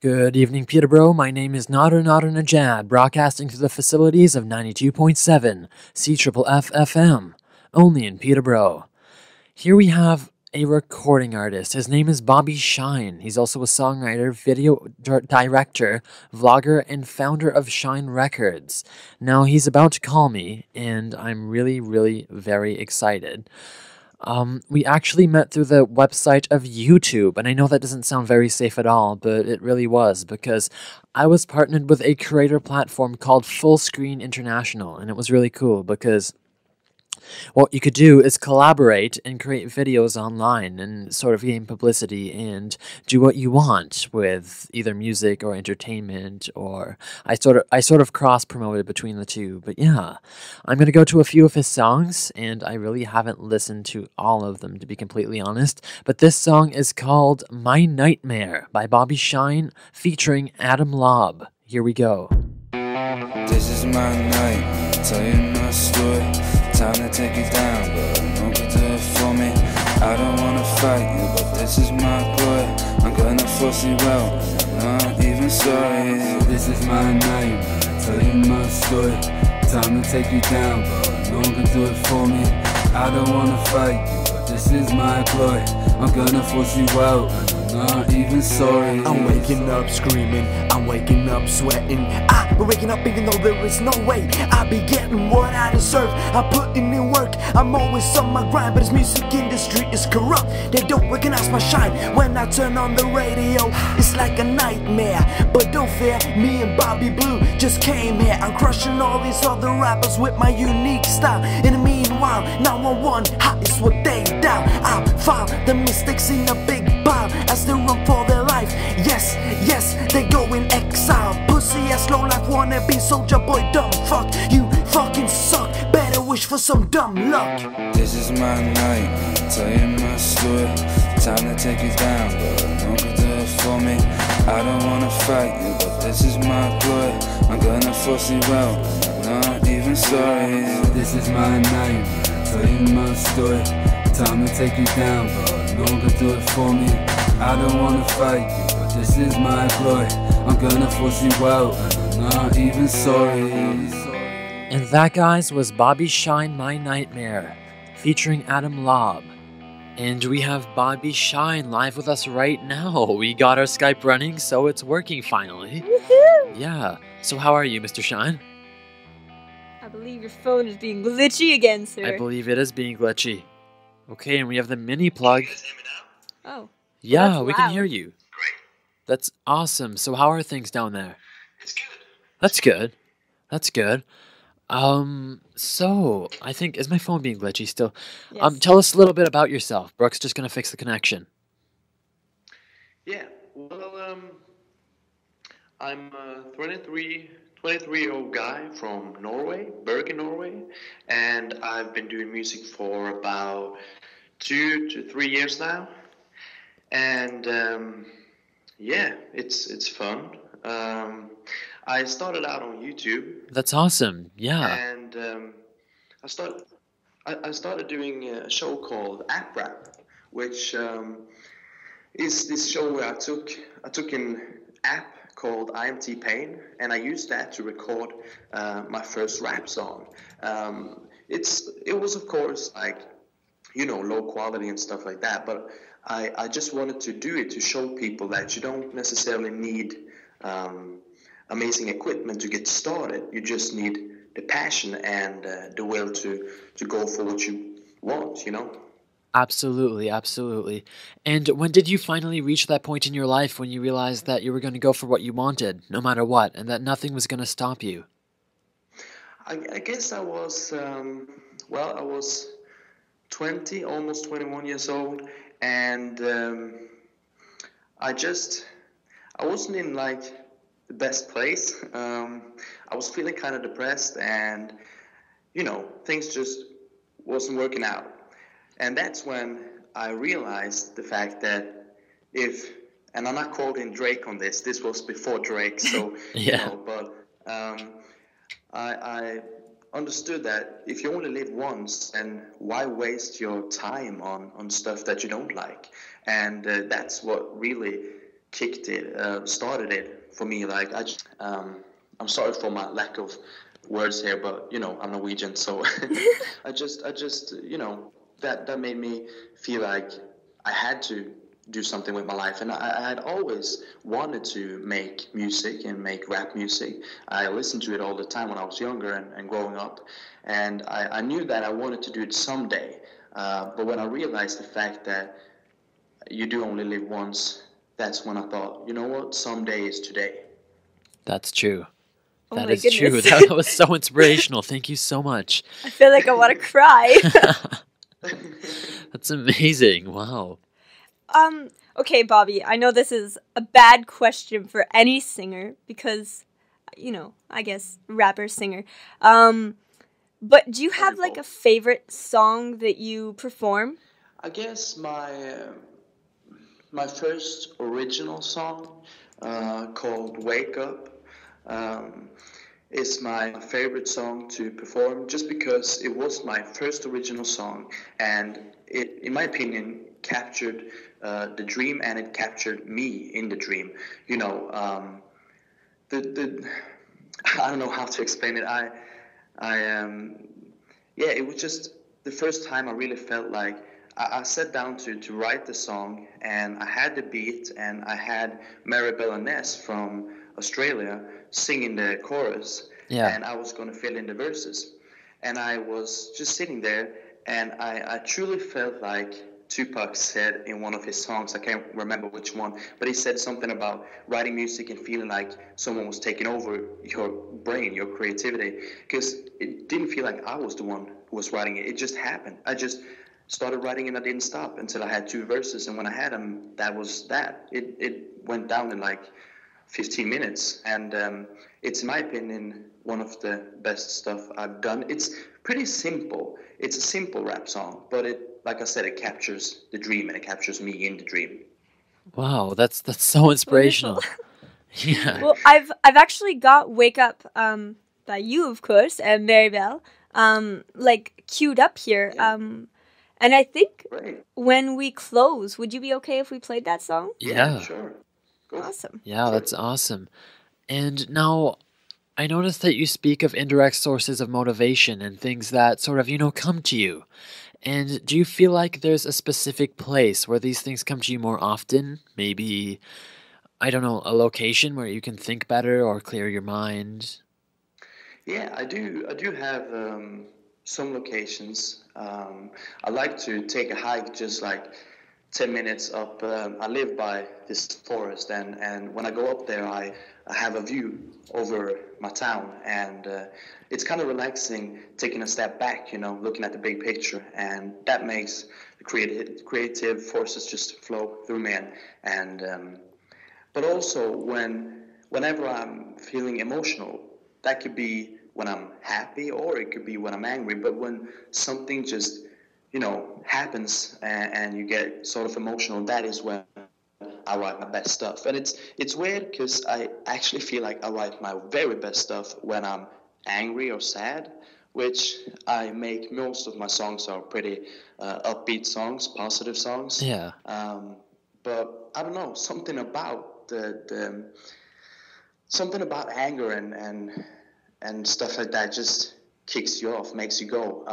Good evening, Peterborough. My name is Nader Najad, broadcasting through the facilities of 92.7 CFFF FM, only in Peterborough. Here we have a recording artist. His name is Bobby Shyne. He's also a songwriter, video director, vlogger, and founder of Shyne Records. Now, he's about to call me, and I'm really, very excited. We actually met through the website of YouTube, and I know that doesn't sound very safe at all, but it really was, because I was partnered with a creator platform called Full Screen International, and it was really cool because what you could do is collaborate and create videos online and sort of gain publicity and do what you want with either music or entertainment, or I sort of cross promoted between the two. But yeah, I'm going to go to a few of his songs, and I really haven't listened to all of them, to be completely honest, but this song is called My Nightmare by Bobby Shyne featuring Adam Lobb. Here we go. This is my night, tell you my story. Time to take it down, but no can do it for me. I don't wanna fight you, but this is my glory. I'm gonna force you out, and I'm not even sorry. This is my night, tell you my story. Time to take you down, but no one can do it for me. I don't wanna fight you, but this is my glory. I'm gonna force you out, and I'm not even sorry. I'm waking up screaming, I'm waking up sweating. I've been waking up even though there is no way I be getting what I deserve. I'm putting in work, I'm always on my grind, but this music industry is corrupt. They don't recognize my shine when I turn on the radio. It's like a nightmare, but don't fear, me and Bobby Blue just came here. I'm crushing all these other rappers with my unique style. In the meanwhile, 911 hot is what they dial. I file the mistakes in a big pile as they run for their life. Yes, they go in exile. Pussy ass low life wannabe soldier boy, dumb fuck. You fucking suck, better wish for some dumb luck. This is my night, tell you my story. Time to take you down, but no one can do it for me. I don't wanna fight you, but this is my glory. I'm gonna force you out, and I'm not even sorry. This is my night, tell you my story. Time to take you down, but no one can do it for me. I don't wanna fight you, but this is my glory. I'm gonna force you out, and I'm not even sorry. And that, guys, was Bobby Shyne, My Nightmare, featuring Adam Lobb. And we have Bobby Shyne live with us right now. We got our Skype running, so it's working finally. Woohoo! Yeah. So how are you, Mr. Shyne? I believe your phone is being glitchy again, sir. I believe it is being glitchy. Okay, and we have the mini plug. Oh. Yeah, Well, we that's can hear you. Great. That's awesome. So how are things down there? It's good. That's good. That's good. So I think, is my phone being glitchy still? Yes. Tell us a little bit about yourself. Brooke's just gonna fix the connection. Yeah. Well, I'm a 23-year-old guy from Norway, Bergen, Norway, and I've been doing music for about 2 to 3 years now. And yeah, it's fun. I started out on YouTube. That's awesome. Yeah. And I started doing a show called App Rap, which is this show where I took an app called IMT Pain, and I used that to record my first rap song. It was of course like, low quality and stuff like that, but I just wanted to do it to show people that you don't necessarily need amazing equipment to get started. You just need the passion and the will to go for what you want, Absolutely, absolutely. And when did you finally reach that point in your life when you realized that you were going to go for what you wanted, no matter what, and that nothing was going to stop you? I guess I was, I was 20, almost 21 years old, and I wasn't in like the best place. I was feeling kind of depressed, and things just wasn't working out. And that's when I realized the fact that and I'm not quoting Drake on this was before Drake, so Yeah. But I understood that if you only live once, then why waste your time on stuff that you don't like? And that's what really started it for me. Like I'm sorry for my lack of words here, but I'm Norwegian, so I just that made me feel like I had to do something with my life, and I had always wanted to make music and make rap music. I listened to it all the time when I was younger and growing up, and I knew that I wanted to do it someday. But when I realized the fact that you do only live once, that's when I thought, you know what, someday is today. That's true. Oh That my is true. goodness. That was so inspirational. Thank you so much. I feel like I want to cry. That's amazing. Wow. Okay, Bobby, I know this is a bad question for any singer because, I guess rapper, singer. But do you have like a favorite song that you perform? I guess my first original song, called "Wake Up," um, is my favorite song to perform, just because it was my first original song, and it, in my opinion, captured the dream, and it captured me in the dream. The I don't know how to explain it. Yeah, it was just the first time I really felt like I sat down to write the song, and I had the beat, and I had Maribel Ness from Australia singing the chorus, Yeah. and I was going to fill in the verses. And I was just sitting there, and I truly felt like Tupac said in one of his songs, I can't remember which one, but he said something about writing music and feeling like someone was taking over your brain, your creativity, because it didn't feel like I was the one who was writing it. It just happened. I just started writing, and I didn't stop until I had two verses, and when I had them, that was that. It went down in like 15 minutes, and it's, in my opinion, one of the best stuff I've done. It's pretty simple. It's a simple rap song, but like I said, it captures the dream, and it captures me in the dream. Wow, that's so inspirational. Wonderful. Yeah. Well, I've actually got "Wake Up" by you, of course, and Maribel, like queued up here. And I think Great. when we close, would you be okay if we played that song? Yeah. Sure. Go. Awesome. Yeah, that's awesome. And now I noticed that you speak of indirect sources of motivation and things that sort of, come to you. And do you feel like there's a specific place where these things come to you more often? Maybe, I don't know, a location where you can think better or clear your mind? Yeah, I do. I do have some locations. I like to take a hike, just like 10 minutes up. I live by this forest, and when I go up there, I have a view over my town, and it's kind of relaxing, taking a step back, looking at the big picture, and that makes the creative forces just flow through me. And but also whenever I'm feeling emotional, that could be when I'm happy, or it could be when I'm angry. But when something just happens, and you get sort of emotional, that is when I write my best stuff. And it's weird, because I actually feel like I write my very best stuff when I'm angry or sad, which I make most of my songs are pretty upbeat songs, positive songs. Yeah. But I don't know, something about something about anger and stuff like that just kicks you off, makes you go.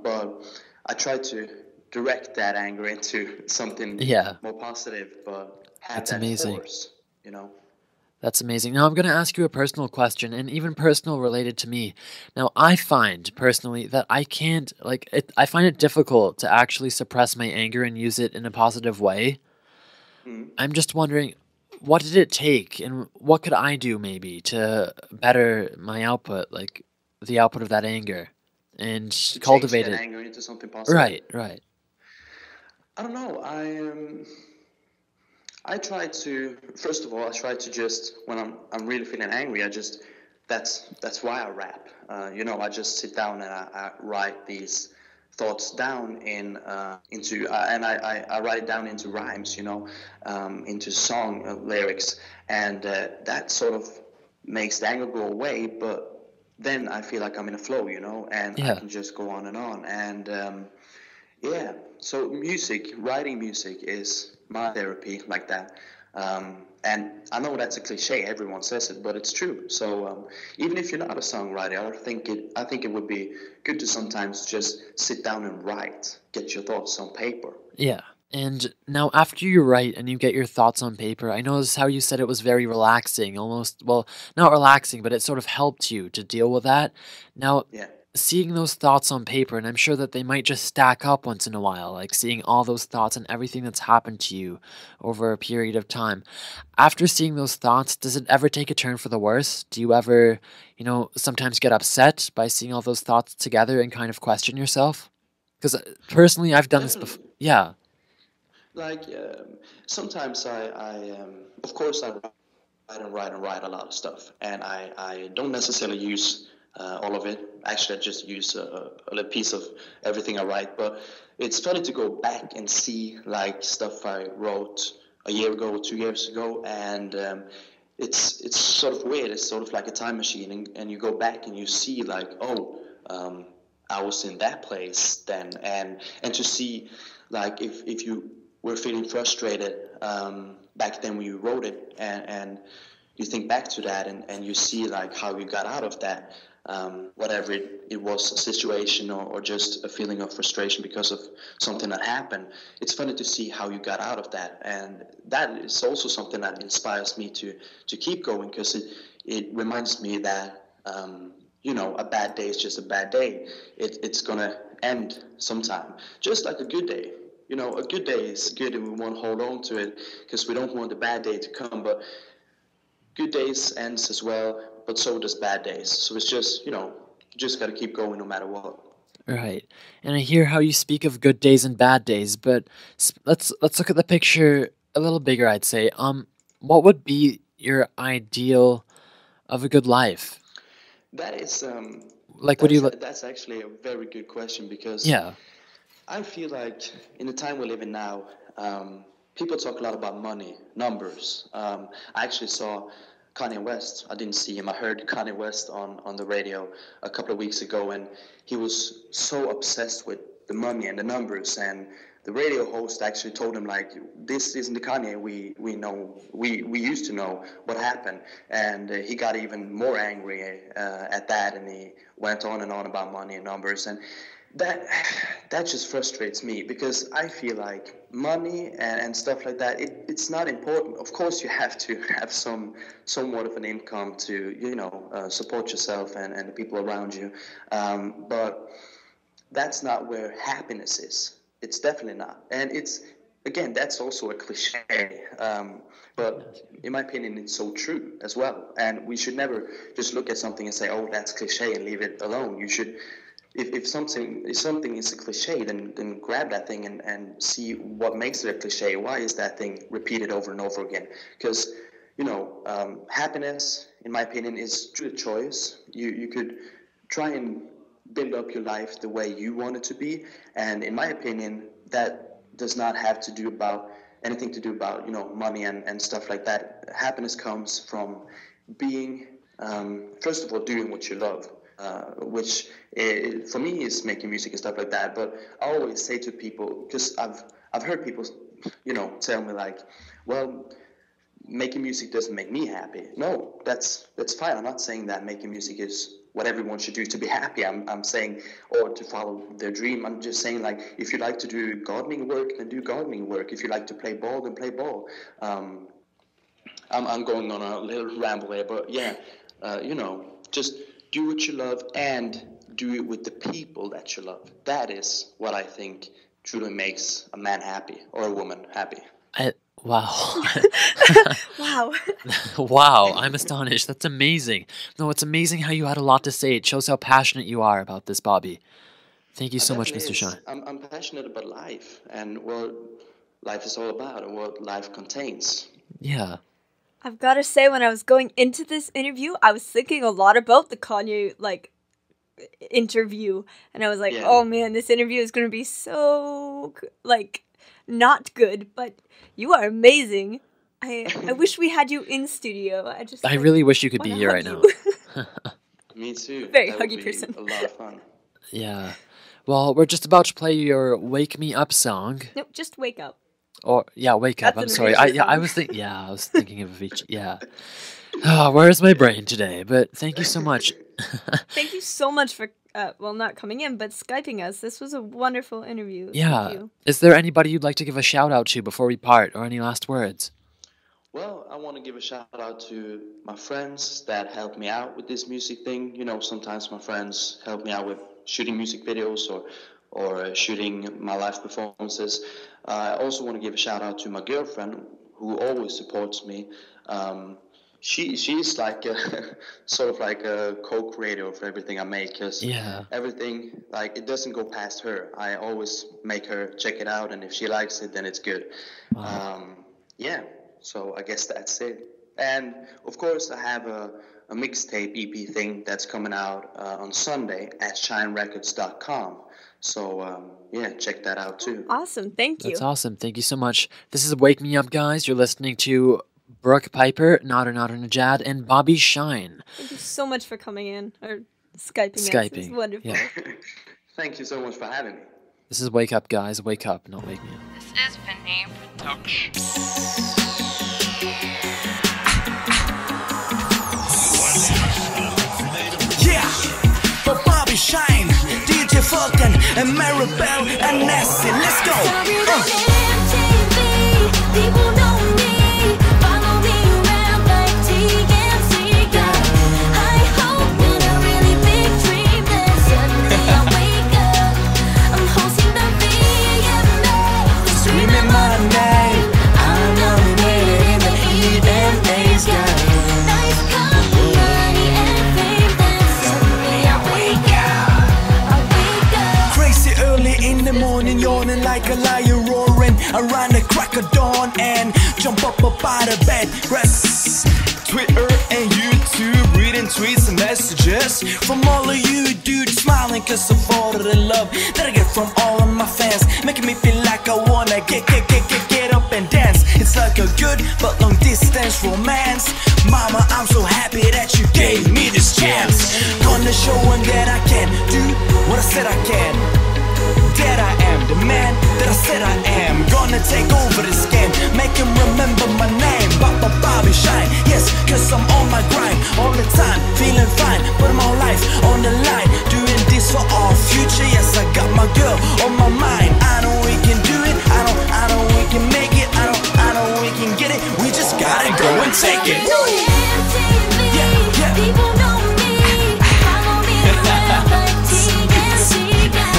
But I try to direct that anger into something more positive, but have That's that amazing. force, That's amazing. Now, I'm going to ask you a personal question, and even personal related to me. Now, I find, personally, that I can't, I find it difficult to actually suppress my anger and use it in a positive way. I'm just wondering, what did it take, and what could I do, maybe, to better my output, like, the output of that anger, and to cultivate change that it? anger into something positive. Right. I don't know. I try to, first of all, I try to just, when I'm really feeling angry, that's why I rap. I just sit down, and I write these thoughts down into and I write it down into rhymes, into song lyrics, and that sort of makes the anger go away. But then I feel like I'm in a flow, and I can just go on and on. And so writing music is my therapy, like that. And I know that's a cliche, everyone says it, but it's true. So even if you're not a songwriter, I think it would be good to sometimes just sit down and write, get your thoughts on paper. Yeah. And now after you write and you get your thoughts on paper, I noticed how you said it was very relaxing, almost, well, not relaxing, but it sort of helped you to deal with that. Now, Yeah. seeing those thoughts on paper, and I'm sure that they might just stack up once in a while, like seeing all those thoughts and everything that's happened to you over a period of time. After seeing those thoughts, does it ever take a turn for the worse? Do you ever, sometimes get upset by seeing all those thoughts together and kind of question yourself? Because personally, I've done this before. Definitely. Yeah. Like sometimes of course, I write a lot of stuff, and I don't necessarily use all of it. Actually, I just use a little piece of everything I write. But it's funny to go back and see like stuff I wrote a year ago, 2 years ago, and it's sort of weird. It's sort of like a time machine, and you go back and you see like, oh, I was in that place then, and to see like if you were feeling frustrated back then when you wrote it, and you think back to that, and you see like how you got out of that, whatever it was, a situation or just a feeling of frustration because of something that happened. It's funny to see how you got out of that, and that is also something that inspires me to keep going, because it reminds me that a bad day is just a bad day. It's gonna end sometime, just like a good day. A good day is good, and we want to hold on to it because we don't want the bad day to come. But good days ends as well, but so does bad days. So it's just, you just got to keep going no matter what. Right. And I hear how you speak of good days and bad days, but let's look at the picture a little bigger, I'd say. What would be your ideal of a good life? That is Like, what do you that's actually a very good question, because Yeah. I feel like in the time we live in now, people talk a lot about money, numbers. I actually saw Kanye West. I didn't see him. I heard Kanye West on the radio a couple of weeks ago, and he was so obsessed with the money and the numbers. And the radio host actually told him, like, this isn't the Kanye we know, we used to know what happened. And he got even more angry at that, and he went on and on about money and numbers. And that just frustrates me, because I feel like money and stuff like that, it's not important. Of course, you have to have somewhat of an income to support yourself and the people around you, but that's not where happiness is. It's definitely not. And again, that's also a cliche, but in my opinion, it's so true as well. And we should never just look at something and say, oh, that's cliche, and leave it alone. You should, if something is a cliche, then grab that thing and see what makes it a cliche. Why is that thing repeated over and over again? Because happiness, in my opinion, is a choice. You could try and build up your life the way you want it to be, and in my opinion, that does not have to do about anything to do about money and stuff like that. Happiness comes from being, first of all, doing what you love. Which for me is making music and stuff like that. But I always say to people, because I've heard people, tell me like, well, making music doesn't make me happy. No, that's fine. I'm not saying that making music is what everyone should do to be happy. I'm saying, or to follow their dream. I'm just saying, like, if you like to do gardening work, then do gardening work. If you like to play ball, then play ball. I'm going on a little ramble here, but yeah, just do what you love and do it with the people that you love. That is what I think truly makes a man happy, or a woman happy. Wow. Wow. Wow, I'm astonished. That's amazing. No, it's amazing how you had a lot to say. It shows how passionate you are about this, Bobby. Thank you so much, Mr. Shyne. I'm passionate about life and what life is all about and what life contains. Yeah. I've got to say, when I was going into this interview, I was thinking a lot about the Kanye, interview. And I was like, oh man, this interview is going to be so, not good. But you are amazing. I wish we had you in studio. I really wish you could be here right now. Me too. Very that huggy would be person. A lot of fun. Yeah. Well, we're just about to play your Wake Me Up song. Nope, just wake up. Or yeah, wake up. That's I'm an sorry. Avicii I song. was thinking. Yeah, I was thinking of Avicii. Yeah. Oh, where's my brain today? But thank you so much. Thank you so much for, well, not coming in, but Skyping us. This was a wonderful interview. Thank Yeah. you. Is there anybody you'd like to give a shout out to before we part, or any last words? Well, I want to give a shout out to my friends that helped me out with this music thing. You know, sometimes my friends help me out with shooting music videos or shooting my live performances. I also want to give a shout out to my girlfriend who always supports me. She's like sort of like a co-creator of everything I make, because Yeah. everything, like, it doesn't go past her. I always make her check it out, and if she likes it, then it's good. Yeah, so I guess that's it. And of course, I have a mixtape EP thing that's coming out on Sunday at shinerecords.com. So yeah, check that out too. Awesome. Thank you. That's awesome. Thank you so much. This is Wake Me Up, guys. You're listening to Brooke Piper, Nada Najad, and Bobby Shyne. Thank you so much for coming in or Skyping us. It's Skyping. wonderful. Yeah. Thank you so much for having me. This is Wake Up, guys. Wake up, not Wake Me Up. This is Vinny Production. Yeah, for Bobby Shyne, DJ Falcon, and Maribel and Nessie. Let's go. People know me, follow me around like TNT. Got high hope and a really big dream. Then suddenly I wake up, I'm hosting the VMA, Screaming my name, I'm nominated in the EMA's. Got nice company and fame. Then suddenly I wake up. crazy early in the morning, yawning like a lion roaring around the crack of dawn, and jump up out of bed, press Twitter and YouTube, reading tweets and messages from all of you dudes, smiling cause of all of the love that I get from all of my fans, making me feel like I wanna get up and dance. It's like a good but long distance romance. Mama, I'm so happy that you gave me this chance. Gonna show 'em that I can do what I said I can. That I am the man that I said I am. Gonna take over this game, make him remember my name. Bobby Shyne, yes, cause I'm on my grind all the time, feeling fine, putting my life on the line, doing this for our future. Yes, I got my girl on my mind. I know we can do it, I know we can make it, I know we can get it. We just gotta go and take it. Yeah. People know me, follow me around like TNT. Got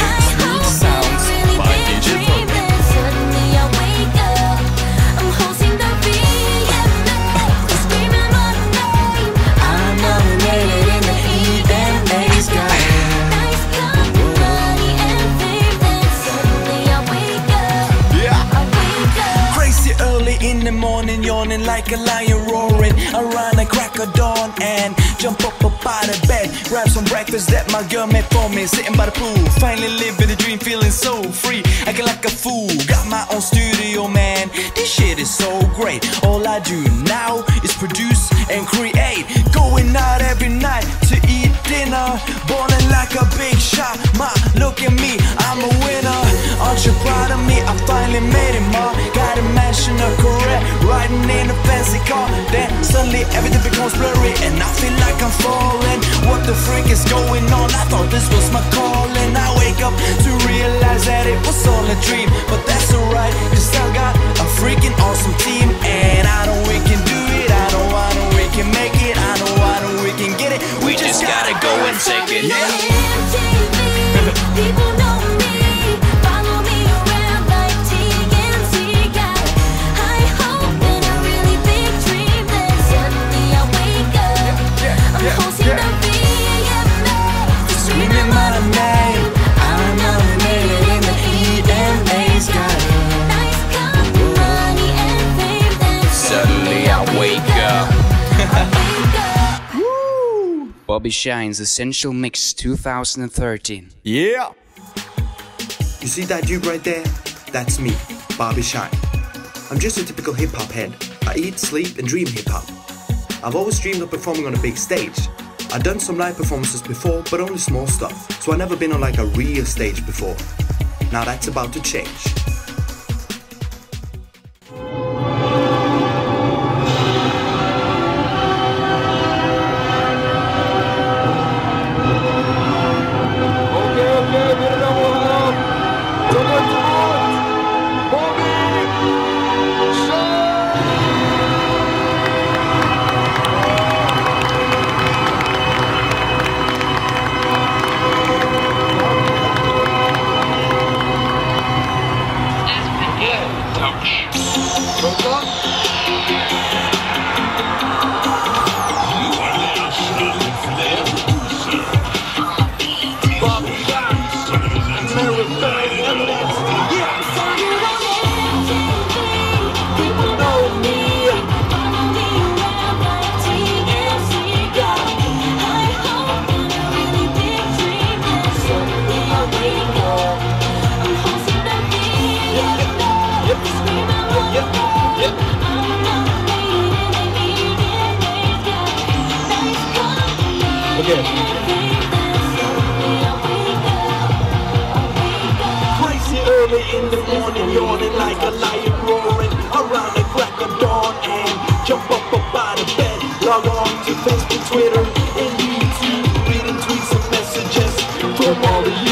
high hopes and a really big dream. Then suddenly I wake up, I'm hosting the VMA, screaming my name. I'm nominated in the EMA's. Got Nice company and fame. Then suddenly I wake up. crazy early in the morning, yawning like a lion roaring around the crack of dawn, and jump up out of bed, grab some breakfast that my girl made for me, sitting by the pool, finally living the dream, feeling so free, acting like a fool. Got my own studio, man, this shit is so great. All I do now is produce and create, going out every night to eat dinner, balling like a big shot. Ma, look at me, I'm a winner. Aren't you proud of me? I finally made it, ma. Got a mansion, a career, riding in a fancy car. Then suddenly everything becomes blurry, and I feel like I'm falling. What the freak is going on? I thought this was my calling. I wake up to realize that it was all a dream, but that's alright, cause I got a freaking awesome team, and I know we can do it. I know we can make it. I know we can get it. We just gotta go and take it. People know me, follow me around like TNT. Got high hope and a really big dream. Then suddenly I wake up, I'm hosting the VMA, Screaming my name, I'm nominated in the EMA's. Got nice company and fame. Then Suddenly I wake up. wake up. Bobby Shyne's Essential Mix 2013. Yeah. You see that dude right there? That's me, Bobby Shyne. I'm just a typical hip-hop head. I eat, sleep, and dream hip-hop. I've always dreamed of performing on a big stage. I've done some live performances before, but only small stuff, so I've never been on like a real stage before. Now that's about to change. again. Crazy early in the morning, yawning like a lion roaring around the crack of dawn, and jump up out of bed, log on to Facebook, Twitter, and YouTube, reading tweets and messages from all the